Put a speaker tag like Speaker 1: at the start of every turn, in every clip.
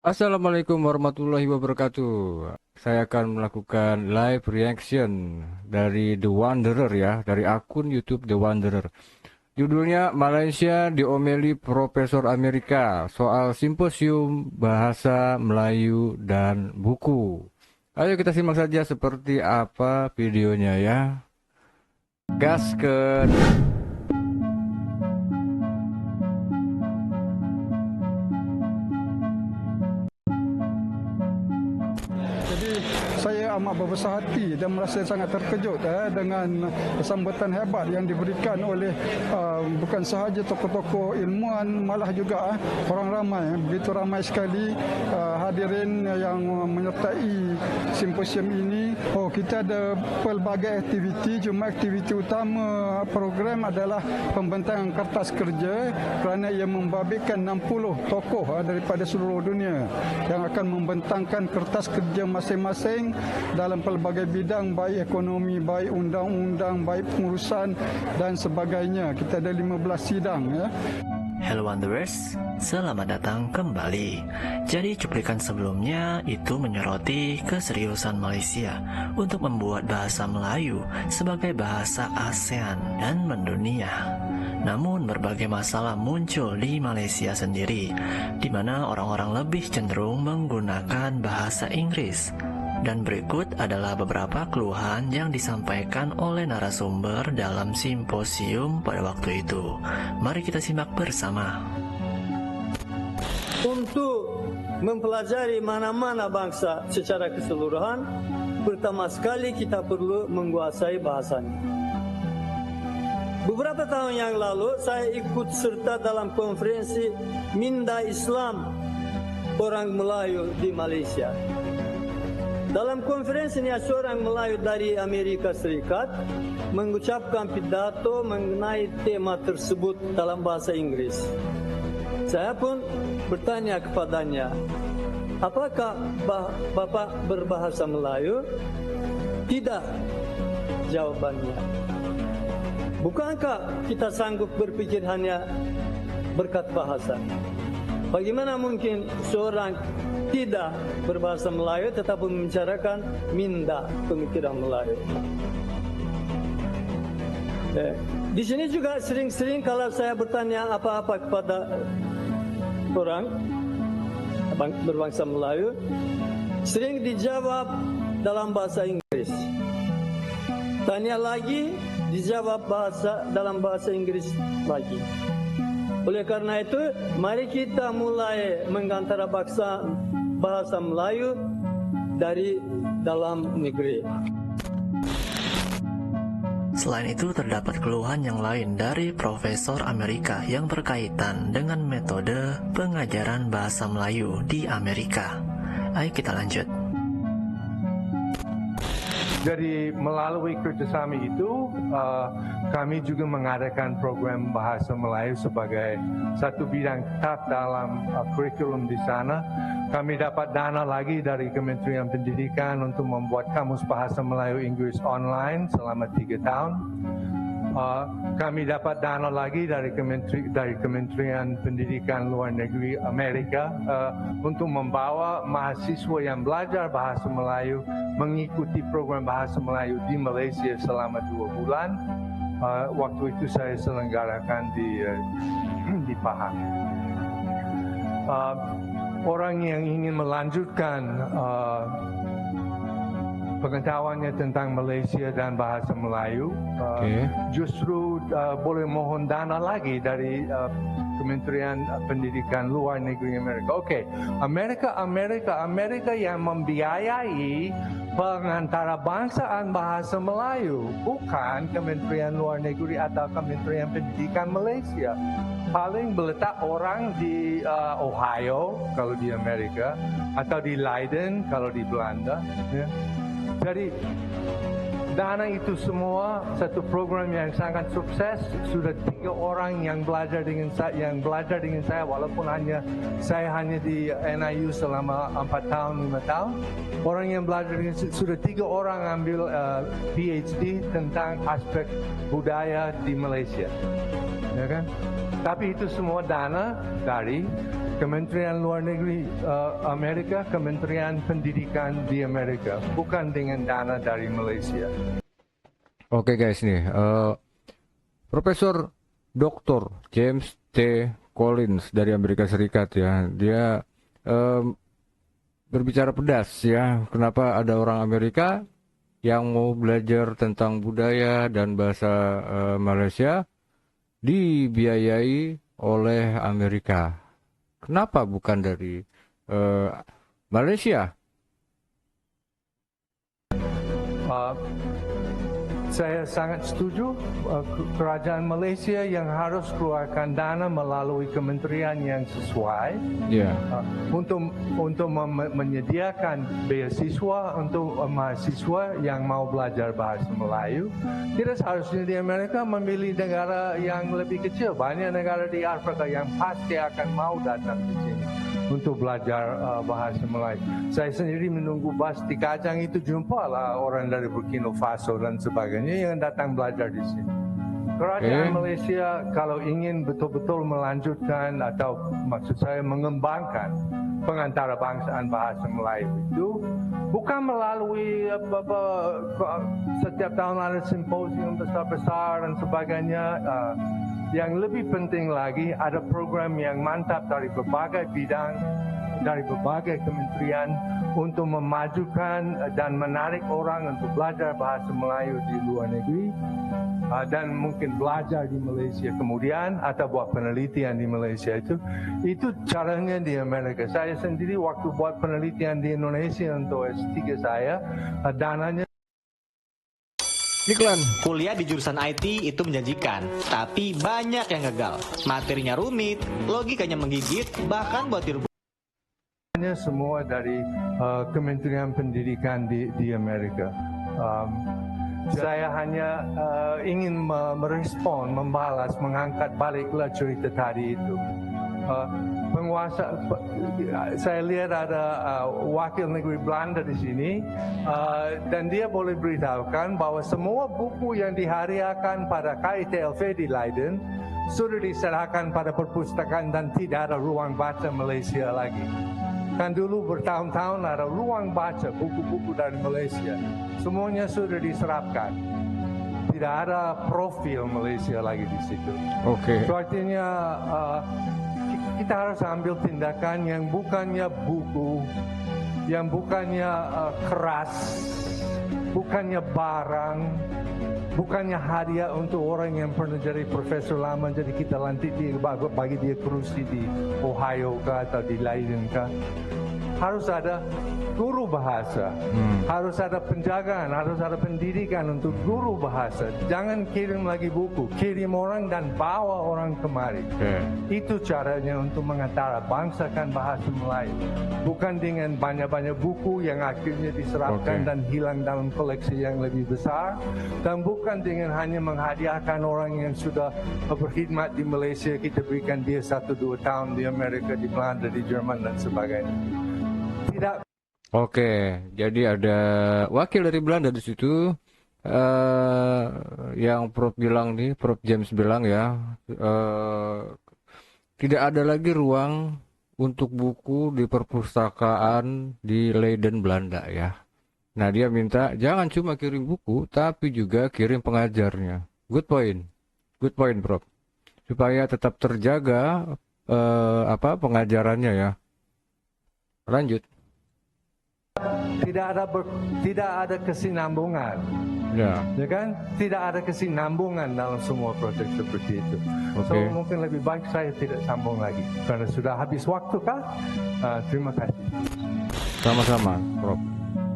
Speaker 1: Assalamualaikum warahmatullahi wabarakatuh. Saya akan melakukan live reaction dari The Wanderer ya, dari akun YouTube The Wanderer. Judulnya Malaysia diomeli Profesor Amerika soal simposium bahasa Melayu dan buku. Ayo kita simak saja seperti apa videonya ya. Gaskeun.
Speaker 2: Jadi saya amat berbesar hati dan merasa sangat terkejut dengan sambutan hebat yang diberikan oleh bukan sahaja tokoh-tokoh ilmuwan, malah juga orang ramai. Begitu ramai sekali hadirin yang menyertai simposium ini. Oh, kita ada pelbagai aktiviti, cuma aktiviti utama program adalah pembentangan kertas kerja kerana ia membabitkan 60 tokoh daripada seluruh dunia yang akan membentangkan kertas kerja masing-masing dalam pelbagai bidang, baik ekonomi, baik undang-undang, baik pengurusan dan sebagainya. Kita ada 15 sidang ya.
Speaker 3: Hello Wanderers, selamat datang kembali. Jadi cuplikan sebelumnya itu menyoroti keseriusan Malaysia untuk membuat bahasa Melayu sebagai bahasa ASEAN dan mendunia. Namun berbagai masalah muncul di Malaysia sendiri, di mana orang-orang lebih cenderung menggunakan bahasa Inggris. Dan berikut adalah beberapa keluhan yang disampaikan oleh narasumber dalam simposium pada waktu itu. Mari kita simak bersama.
Speaker 4: Untuk mempelajari mana-mana bangsa secara keseluruhan, pertama sekali kita perlu menguasai bahasanya. Beberapa tahun yang lalu saya ikut serta dalam konferensi Minda Islam Orang Melayu di Malaysia. Dalam konferensi ini seorang Melayu dari Amerika Serikat mengucapkan pidato mengenai tema tersebut dalam bahasa Inggris. Saya pun bertanya kepadanya, apakah Bapak berbahasa Melayu? Tidak, jawabannya. Bukankah kita sanggup berpikir hanya berkat bahasa? Bagaimana mungkin seorang tidak berbahasa Melayu tetapi membicarakan minda pemikiran Melayu? Di sini juga sering-sering kalau saya bertanya apa-apa kepada orang berbangsa Melayu, sering dijawab dalam bahasa Inggris. Tanya lagi, dijawab dalam bahasa Inggris lagi. Oleh karena itu, mari kita mulai mengantara bahasa Melayu dari dalam negeri.
Speaker 3: Selain itu terdapat keluhan yang lain dari Profesor Amerika yang berkaitan dengan metode pengajaran bahasa Melayu di Amerika. Ayo kita lanjut.
Speaker 5: Jadi melalui kerjasama itu, kami juga mengadakan program bahasa Melayu sebagai satu bidang tetap dalam kurikulum di sana. Kami dapat dana lagi dari Kementerian Pendidikan untuk membuat kamus bahasa Melayu Inggris online selama 3 tahun. Kami dapat dana lagi dari Kementerian Pendidikan Luar Negeri Amerika untuk membawa mahasiswa yang belajar bahasa Melayu mengikuti program bahasa Melayu di Malaysia selama 2 bulan. Waktu itu saya selenggarakan di Pahang. Orang yang ingin melanjutkan pengetahuannya tentang Malaysia dan bahasa Melayu, justru boleh mohon dana lagi dari Kementerian Pendidikan Luar Negeri Amerika. Amerika yang membiayai pengantarabangsaaan bahasa Melayu, bukan Kementerian Luar Negeri atau Kementerian Pendidikan Malaysia. Paling meletak orang di Ohio kalau di Amerika, atau di Leiden kalau di Belanda. Ya. Jadi dana itu semua satu program yang sangat sukses. Sudah 3 orang yang belajar dengan saya, walaupun saya hanya di NIU selama 4 tahun 5 tahun. Orang yang belajar dengan sudah 3 orang ambil PhD tentang aspek budaya di Malaysia, ya kan? Tapi itu semua dana dari Kementerian Luar Negeri Amerika, Kementerian Pendidikan di Amerika, bukan dengan dana dari Malaysia.
Speaker 1: Oke guys nih, Profesor Dr. James T. Collins dari Amerika Serikat ya, dia berbicara pedas ya, kenapa ada orang Amerika yang mau belajar tentang budaya dan bahasa Malaysia dibiayai oleh Amerika. Kenapa bukan dari Malaysia?
Speaker 5: Saya sangat setuju kerajaan Malaysia yang harus keluarkan dana melalui kementerian yang sesuai untuk menyediakan beasiswa untuk mahasiswa yang mau belajar bahasa Melayu. Tidak seharusnya di Amerika memilih negara yang lebih kecil. Banyak negara di Afrika yang pasti akan mau datang ke sini untuk belajar bahasa Melayu. Saya sendiri menunggu bus di Kajang itu jumpalah orang dari Burkina Faso dan sebagainya yang datang belajar di sini. Kerajaan Malaysia kalau ingin betul-betul melanjutkan atau maksud saya mengembangkan pengantarbangsaan bahasa Melayu itu bukan melalui setiap tahun ada simposium besar-besar dan sebagainya. Yang lebih penting lagi ada program yang mantap dari berbagai bidang, dari berbagai kementerian untuk memajukan dan menarik orang untuk belajar bahasa Melayu di luar negeri dan mungkin belajar di Malaysia kemudian atau buat penelitian di Malaysia itu caranya di Amerika. Saya sendiri waktu buat penelitian di Indonesia untuk S3 saya, dananya
Speaker 1: Iklan.
Speaker 6: Kuliah di jurusan IT itu menjanjikan, tapi banyak yang gagal. Materinya rumit, logikanya menggigit, bahkan buat tiru.
Speaker 5: Semua dari Kementerian Pendidikan di Amerika. Saya hanya ingin merespon, membalas, mengangkat baliklah cerita tadi itu. Penguasa, saya lihat ada wakil negeri Belanda di sini dan dia boleh beritahukan bahwa semua buku yang dihadiahkan pada KITLV di Leiden sudah diserahkan pada perpustakaan dan tidak ada ruang baca Malaysia lagi. Kan dulu bertahun-tahun ada ruang baca buku-buku dari Malaysia, semuanya sudah diserapkan. Tidak ada profil Malaysia lagi di situ.
Speaker 1: Oke.
Speaker 5: So, artinya kita harus ambil tindakan yang bukannya buku, yang bukannya keras, bukannya barang, bukannya hadiah untuk orang yang pernah jadi profesor lama, jadi kita lantik dia bagi dia kursi di Ohio kah atau di Leiden kah. Harus ada guru bahasa, harus ada penjagaan, harus ada pendidikan untuk guru bahasa. Jangan kirim lagi buku, kirim orang dan bawa orang kemari. Itu caranya untuk mengantarabangsakan bahasa Melayu. Bukan dengan banyak-banyak buku yang akhirnya diserapkan dan hilang dalam koleksi yang lebih besar. Dan bukan dengan hanya menghadiahkan orang yang sudah berkhidmat di Malaysia, kita berikan dia 1-2 tahun di Amerika, di Belanda, di Jerman dan sebagainya. Tidak.
Speaker 1: Oke, jadi ada wakil dari Belanda di situ yang Prof bilang nih, Prof James bilang ya, tidak ada lagi ruang untuk buku di perpustakaan di Leiden, Belanda ya. Nah, dia minta jangan cuma kirim buku, tapi juga kirim pengajarnya. Good point, Prof. Supaya tetap terjaga pengajarannya ya. Lanjut.
Speaker 5: Tidak ada kesinambungan, ya kan? Tidak ada kesinambungan dalam semua proyek seperti itu. So mungkin lebih baik saya tidak sambung lagi karena sudah habis waktu kah? Terima kasih.
Speaker 1: Sama-sama, Prof.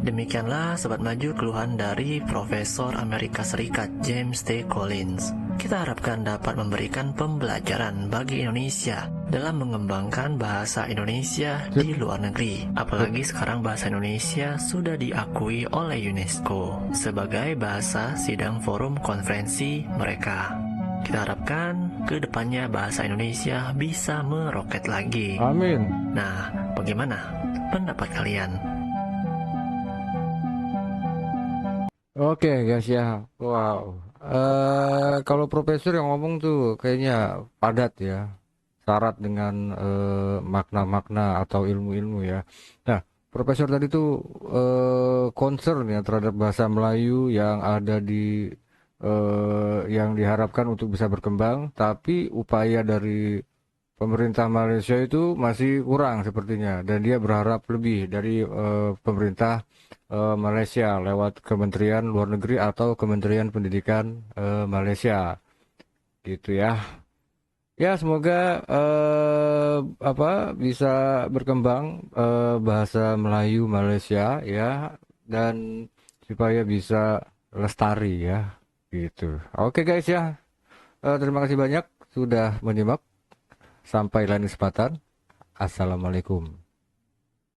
Speaker 3: Demikianlah Sobat Maju keluhan dari Profesor Amerika Serikat James T. Collins. Kita harapkan dapat memberikan pembelajaran bagi Indonesia dalam mengembangkan bahasa Indonesia di luar negeri. Apalagi sekarang bahasa Indonesia sudah diakui oleh UNESCO sebagai bahasa sidang forum konferensi mereka. Kita harapkan ke depannya bahasa Indonesia bisa meroket lagi.
Speaker 1: Amin.
Speaker 3: Nah, bagaimana pendapat kalian?
Speaker 1: Oke guys ya, wow. Kalau profesor yang ngomong tuh kayaknya padat ya. syarat dengan makna-makna atau ilmu-ilmu ya. Nah, Profesor tadi tuh concern ya terhadap bahasa Melayu yang ada di yang diharapkan untuk bisa berkembang, tapi upaya dari pemerintah Malaysia itu masih kurang sepertinya, dan dia berharap lebih dari pemerintah Malaysia lewat Kementerian Luar Negeri atau Kementerian Pendidikan Malaysia, gitu ya. Ya, semoga bisa berkembang bahasa Melayu Malaysia ya, dan supaya bisa lestari ya, gitu. Oke guys ya, terima kasih banyak sudah menyimak. Sampai lain kesempatan. Assalamualaikum.